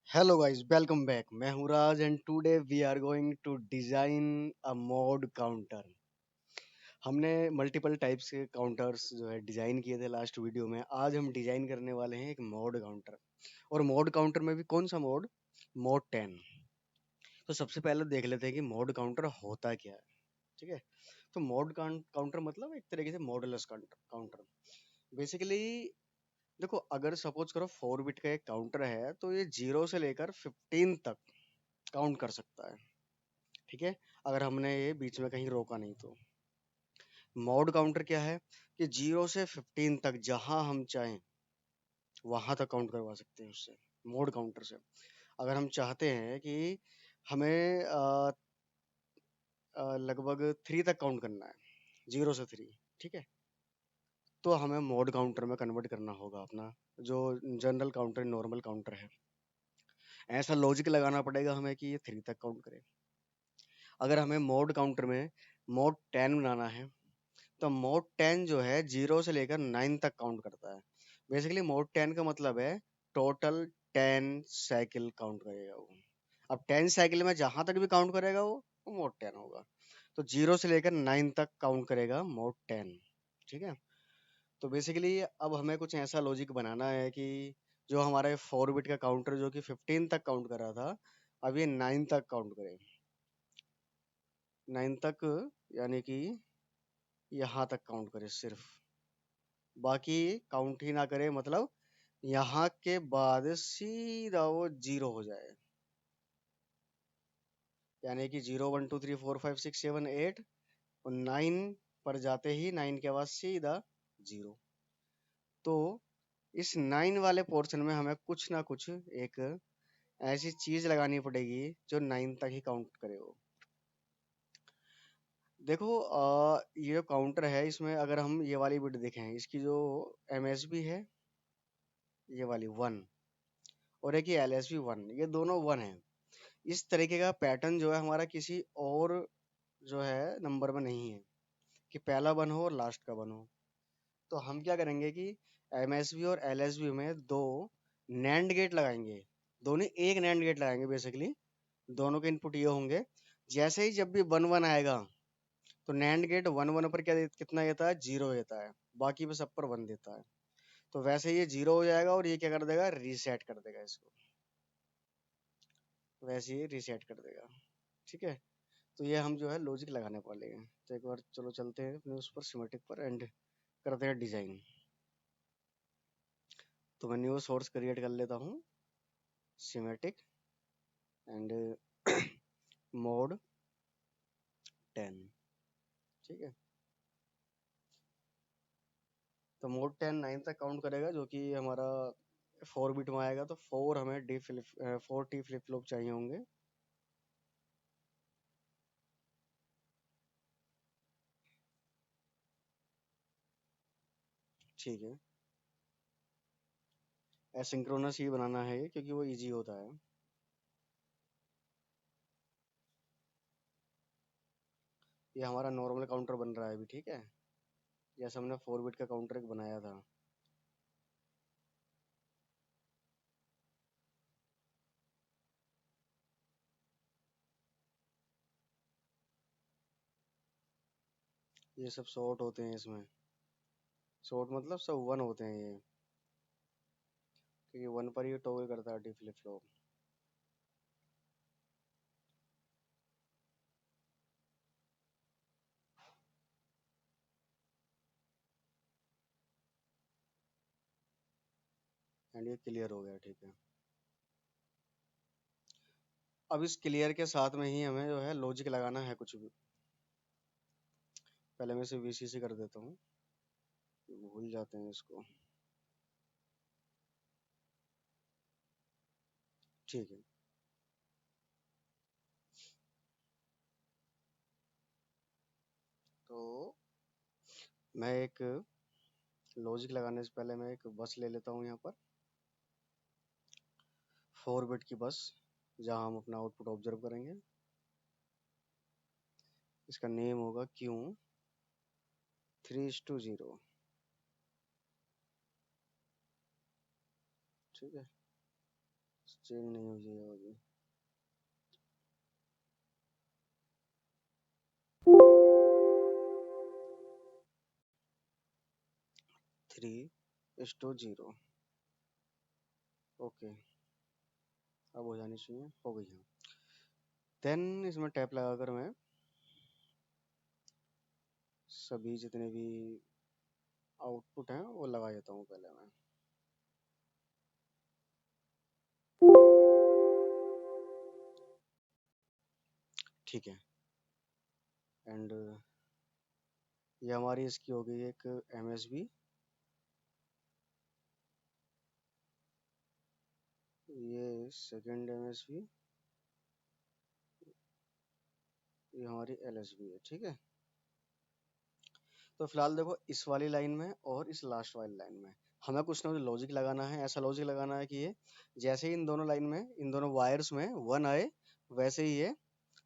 Hello guys, welcome back. मैं हूं Raj and today we are going to design a mod counter. हमने multiple types के counters जो है डिजाइन किए थे लास्ट वीडियो में। आज हम डिजाइन करने वाले हैं एक मोड काउंटर। और मोड काउंटर में भी कौन सा मोड? मोड 10। तो सबसे पहले देख लेते हैं कि मोड काउंटर होता क्या है। ठीक है। तो मोड काउंटर मतलब एक तरीके से मॉडुलस काउंटर। बेसिकली देखो, अगर सपोज करो 4 बिट का एक काउंटर है तो ये 0 से लेकर 15 तक काउंट कर सकता है। ठीक है। अगर हमने ये बीच में कहीं रोका नहीं तो। मॉड काउंटर क्या है कि 0 से 15 तक जहां हम चाहें वहां तक काउंट करवा सकते हैं उससे, मोड काउंटर से। अगर हम चाहते हैं कि हमें लगभग 3 तक काउंट करना है, 0 से 3। ठीक है। तो हमें मोड काउंटर में कन्वर्ट करना होगा अपना जो जनरल काउंटर, नॉर्मल काउंटर है। ऐसा लॉजिक लगाना पड़ेगा हमें कि ये 3 तक काउंट करे। अगर हमें मोड काउंटर में मोड 10 बनाना है तो मोड 10 जो है 0 से लेकर 9 तक काउंट करता है। बेसिकली मोड 10 का मतलब है टोटल 10 साइकिल काउंट करेगा वो। अब 10 साइकिल में जहां तक भी काउंट करेगा वो मोड 10 होगा। तो 0 से लेकर 9 तक काउंट करेगा मोड 10। ठीक है। तो बेसिकली अब हमें कुछ ऐसा लॉजिक बनाना है कि जो हमारे 4 बिट का काउंटर जो कि 15 तक काउंट कर रहा था, अब ये 9 तक काउंट करे। 9 तक यानी कि यहाँ तक काउंट करे सिर्फ, बाकी काउंट ही ना करे। मतलब यहाँ के बाद सीधा वो 0 हो जाए। यानी कि 0 1 2 3 4 5 6 7 8 और 9 पर जाते ही 9 के बाद सीधा 0। तो इस 9 वाले पोर्शन में हमें कुछ ना कुछ एक ऐसी चीज लगानी पड़ेगी जो 9 तक ही काउंट करे वो। देखो, ये जो काउंटर है इसमें अगर हम ये वाली बिट देखें, इसकी जो एमएसबी है ये वाली 1, और एक ये एलएसबी 1, ये दोनों 1 है। इस तरीके का पैटर्न जो है हमारा किसी और जो है नंबर में नहीं है कि पहला 1 हो और लास्ट का 1 हो। तो हम क्या करेंगे कि एमएसबी और एलएसबी में दो नैंड गेट लगाएंगे। दोनों एक नैंड गेट लगाएंगे बेसिकली। दोनों के इनपुट ये होंगे। जैसे ही जब भी 1 1 आएगा तो नैंड गेट 1 1 पर कितना देता है? 0 देता है। बाकी पे सब पर 1 देता है। तो वैसे ये 0 हो जाएगा और ये क्या कर देगा? रीसेट कर देगा इसको। वैसे ये रीसेट कर देगा। ठीक है। तो ये हम जो है लॉजिक लगाने वाले हैं। तो एक बार चलो चलते हैं अपने उस पर, सिमेटिक पर, एंड करते हैं डिजाइन। तो मैं न्यू सोर्स क्रिएट कर लेता हूँ, सिमेटिक एंड मोड 10। ठीक है। तो मोड 10 9 तक काउंट करेगा, जो कि हमारा 4 बिट में आएगा। तो 4 हमें D flip 4 T flip flop चाहिए होंगे। ठीक है। एसिंक्रोनस ही बनाना है ये, क्योंकि वो इजी होता है। ये हमारा नॉर्मल काउंटर बन रहा है अभी। ठीक है। जैसे हमने 4 बिट का काउंटर एक बनाया था। ये सब शॉर्ट होते हैं इसमें। शॉर्ट मतलब सब 1 होते हैं ये, क्योंकि 1 पर ही टॉगल करता है डी फ्लिप फ्लॉप। एंड ये क्लियर हो गया। ठीक है। अब इस क्लियर के साथ में ही हमें जो है लॉजिक लगाना है कुछ भी। पहले मैं इसे वीसीसी कर देता हूँ, भूल जाते हैं इसको। ठीक है। तो मैं एक लॉजिक लगाने से पहले मैं एक बस ले लेता हूँ यहाँ पर, 4 बिट की बस, जहाँ हम अपना आउटपुट ऑब्जर्व करेंगे। इसका नेम होगा क्यू 3:0। ठीक है। चेंज नहीं होगी। 3:0। ओके, अब हो जानी चाहिए, हो गई है। देन इसमें टैप लगाकर मैं सभी जितने भी आउटपुट हैं वो लगा देता हूँ पहले मैं। ठीक है। एंड ये हमारी इसकी हो गई एक MSB। ये सेकंड MSB, ये हमारी LSB है। ठीक है, तो फिलहाल देखो इस वाली लाइन में और इस लास्ट वाली लाइन में हमें कुछ ना कुछ लॉजिक लगाना है। ऐसा लॉजिक लगाना है कि ये जैसे ही इन दोनों लाइन में, इन दोनों वायर्स में 1 आए, वैसे ही ये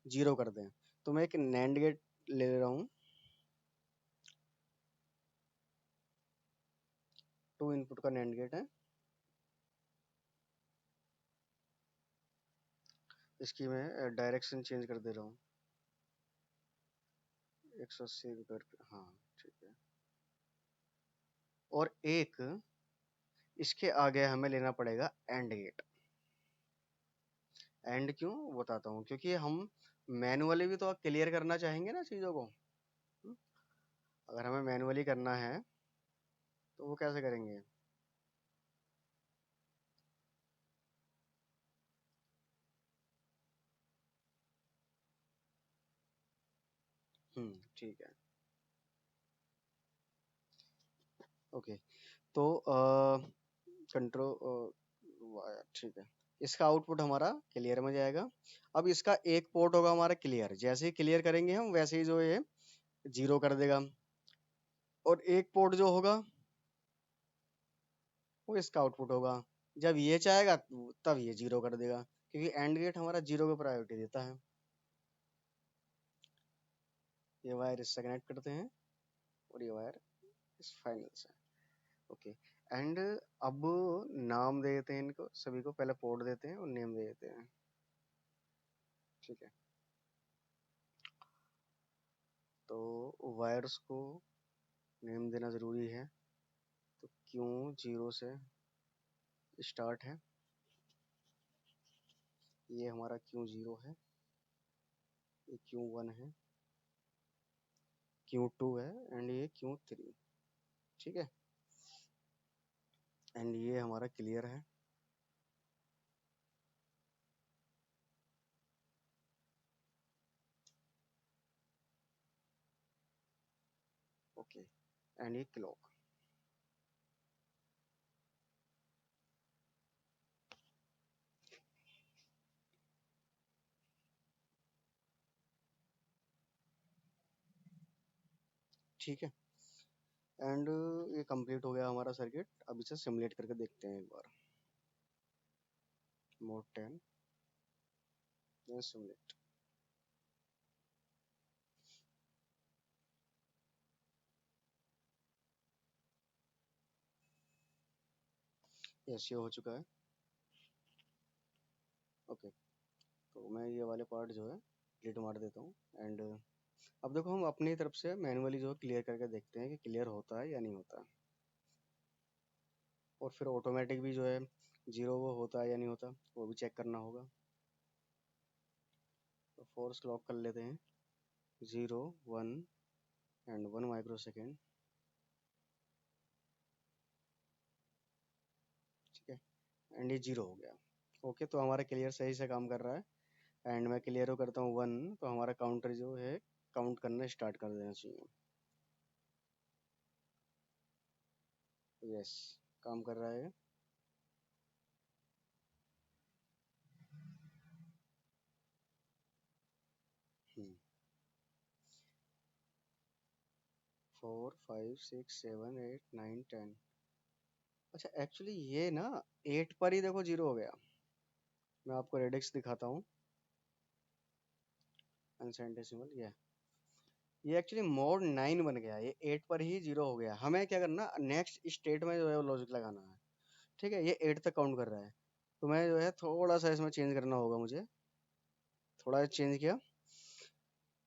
0 कर दें। तो मैं एक नैंड गेट ले रहा हूँ, 2 इनपुट का नैंड गेट है। इसकी मैं डायरेक्शन चेंज कर दे रहा हूँ, 180 करके। हाँ ठीक है। और एक इसके आगे हमें लेना पड़ेगा एंड गेट। एंड क्यों बताता हूँ, क्योंकि हम मैनुअली भी तो क्लियर करना चाहेंगे ना चीज़ों को। हम्म, अगर हमें मैनुअली करना है तो वो कैसे करेंगे। ठीक है। ओके, तो कंट्रोल वायर, ठीक है। इसका आउटपुट हमारा क्लियर में जाएगा। अब इसका एक पोर्ट होगा हमारा क्लियर, जैसे ही क्लियर करेंगे हम वैसे ही जो ये 0 कर देगा। और एक पोर्ट जो होगा वो इसका आउटपुट होगा। जब ये चाहेगा तब ये 0 कर देगा, क्योंकि एंड गेट हमारा 0 को प्रायोरिटी देता है। ये वायर इससे कनेक्ट करते हैं और ये वायर इस फाइनल से। ओके, एंड अब नाम दे देते हैं इनको सभी को, पहले पोर्ट देते हैं और नेम दे देते हैं। ठीक है, तो वायर्स को नेम देना ज़रूरी है। तो क्यों 0 से स्टार्ट है, ये हमारा क्यों 0 है, ये क्यों 1 है, क्यों 2 है, एंड ये क्यों 3। ठीक है, एंड ये हमारा क्लियर है। ओके, एंड ये क्लॉक। ठीक है, एंड ये कंप्लीट हो गया हमारा सर्किट। अब इसे सिमुलेट करके देखते हैं एक बार। Mode 10 simulate. यस, ये हो चुका है। ओके, तो मैं ये वाले पार्ट जो है डिलीट मार देता हूँ। एंड अब देखो हम अपनी तरफ से मैनुअली जो क्लियर करके देखते हैं कि क्लियर होता है या नहीं होता। और फिर ऑटोमेटिक भी जो है 0 वो होता है या नहीं होता, वो भी चेक करना होगा। तो फोर्स क्लॉक कर लेते हैं, 0 1 एंड 1 माइक्रो सेकेंड। ठीक है, एंड ये 0 हो गया। ओके, तो हमारा क्लियर सही से काम कर रहा है। एंड मैं क्लियर हो करता हूँ 1, तो हमारा काउंटर जो है काउंट करना स्टार्ट कर देना चाहिए। यस, काम कर रहा है। 4 5 6 7 8 9 10। अच्छा, एक्चुअली ये ना 8 पर ही देखो 0 हो गया। मैं आपको रेडिक्स दिखाता हूँ, अनसेंटेसिमल। ये एक्चुअली मोड 9 बन गया, ये 8 पर ही 0 हो गया। हमें क्या करना, नेक्स्ट स्टेट में जो है वो लॉजिक लगाना है। ठीक है, ये 8 तक काउंट कर रहा है। तो मैं जो है थोड़ा सा इसमें चेंज करना होगा मुझे। थोड़ा चेंज किया।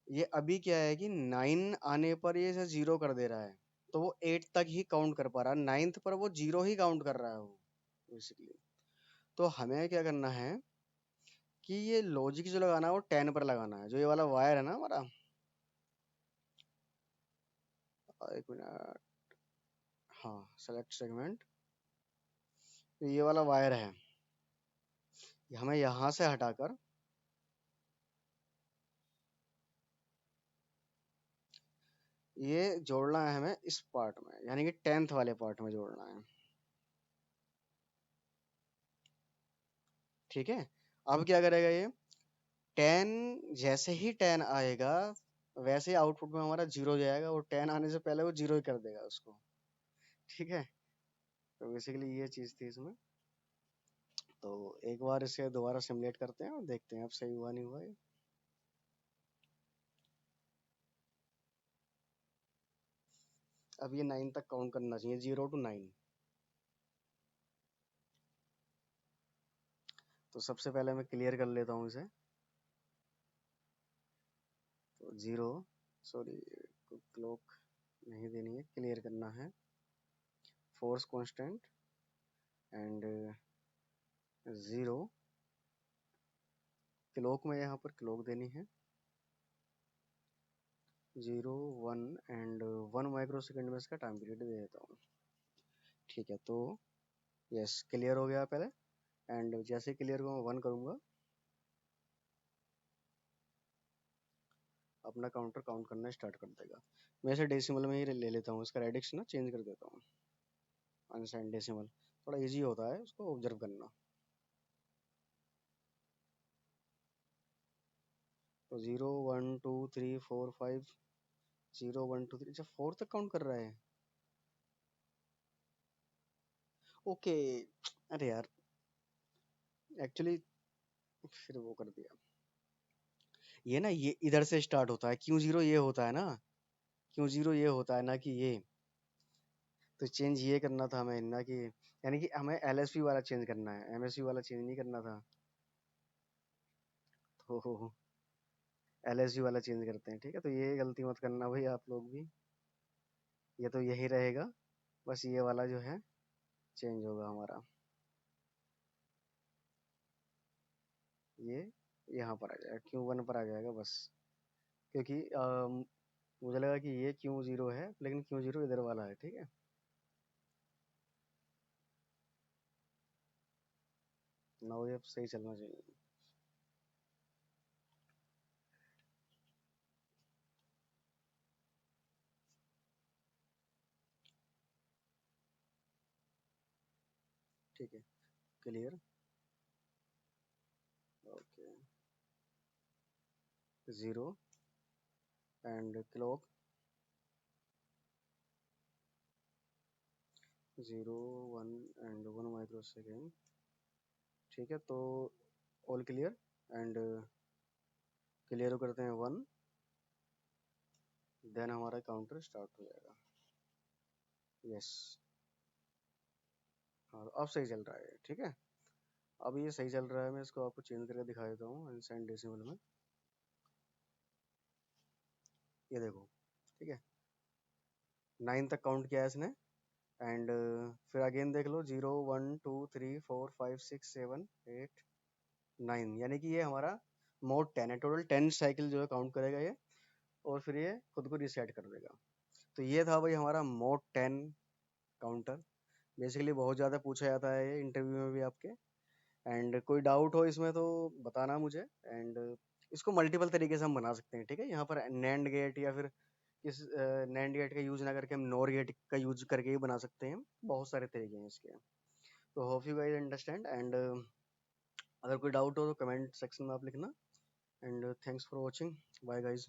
ये अभी क्या है कि 9 आने पर ये इसे 0 कर दे रहा है। तो वो 8 तक ही काउंट कर पा रहा है, 9th पर वो 0 ही काउंट कर रहा है वो, बेसिकली। तो हमें क्या करना है कि ये लॉजिक जो लगाना है वो 10 पर लगाना है। जो ये वाला वायर है ना हमारा, एक मिनट, हाँ, सेलेक्ट सेगमेंट। तो ये वाला वायर है, ये हमें यहाँ से हटाकर ये जोड़ना है हमें इस पार्ट में, यानी कि 10th वाले पार्ट में जोड़ना है। ठीक है। अब क्या करेगा ये, 10, जैसे ही 10 आएगा वैसे ही आउटपुट में हमारा 0 जाएगा। वो 10 आने से पहले वो 0 ही कर देगा उसको। ठीक है। तो बेसिकली ये चीज थी इसमें। तो एक बार इसे दोबारा सिमुलेट करते हैं और देखते हैं अब सही हुआ नहीं हुआ ये। अब ये 9 तक काउंट करना चाहिए, 0 to 9। तो सबसे पहले मैं क्लियर कर लेता हूँ इसे। तो 0, सॉरी, क्लॉक नहीं देनी है, क्लियर करना है। फोर्स कांस्टेंट एंड 0, क्लॉक में यहाँ पर क्लॉक देनी है 0, 1 एंड 1 माइक्रो सेकेंड में इसका टाइम पीरियड दे देता हूँ। ठीक है। तो यस, क्लियर हो गया पहले। एंड जैसे क्लियर को मैं 1 करूँगा, अपना काउंटर काउंट करना स्टार्ट कर देगा। मैं इसे डेसिमल में ही ले लेता हूँ, इसका रेडिक्स ना चेंज कर देता हूँ, अनसाइन डेसिमल। थोड़ा इजी होता है उसको ऑब्जर्व करना। तो 0 1 2 3 4 5, 0 1 2 3, अच्छा 4 तक काउंट कर रहा है। ओके। अरे यार, एक्चुअली फिर वो कर दिया। ये ना, ये इधर से स्टार्ट होता है, क्यों 0 ये होता है ना, क्यों 0 ये होता है ना कि ये। तो चेंज ये करना था हमें ना कि, यानी कि हमें एलएसपी वाला चेंज करना है, एमएसपी वाला चेंज नहीं करना था। तो एलएसपी वाला चेंज करते हैं। ठीक है। तो ये गलती मत करना भाई आप लोग भी। ये तो यही रहेगा, बस ये वाला जो है चेंज होगा हमारा। ये यहाँ पर आ जाएगा, क्यू 1 पर आ जाएगा बस। क्योंकि मुझे लगा कि ये क्यू 0 है, लेकिन क्यू 0 इधर वाला है। ठीक है। ना ये अब सही चलना चाहिए। ठीक है। Clear. Okay. 0 and clock 0 1 and 1 micro second. ठीक है। तो ऑल क्लियर एंड क्लियर करते हैं 1, देन हमारा काउंटर स्टार्ट हो जाएगा। यस। हाँ, अब सही चल रहा है। ठीक है। अब ये सही चल रहा है, मैं इसको आपको चेंज करके दिखा देता हूँ अनसाइन डेसिमल में। ये देखो। ठीक है। 9 तक काउंट किया है इसने। एंड फिर अगेन देख लो, 0 1 2 3 4 5 6 7 8 9, यानी कि ये हमारा मोड 10 है। टोटल 10 साइकिल जो है काउंट करेगा ये, और फिर ये खुद को रिसेट कर देगा। तो ये था भाई हमारा मोड 10 काउंटर। बेसिकली बहुत ज़्यादा पूछा जाता है ये इंटरव्यू में भी आपके। एंड कोई डाउट हो इसमें तो बताना मुझे। एंड इसको मल्टीपल तरीके से हम बना सकते हैं। ठीक है। यहाँ पर नैंड गेट या फिर इस नैंड गेट का यूज ना करके हम नोर गेट का यूज करके ही बना सकते हैं। बहुत सारे तरीके हैं इसके। तो hope you guys understand. And अगर कोई डाउट हो तो कमेंट सेक्शन में आप लिखना। And thanks for watching. Bye guys.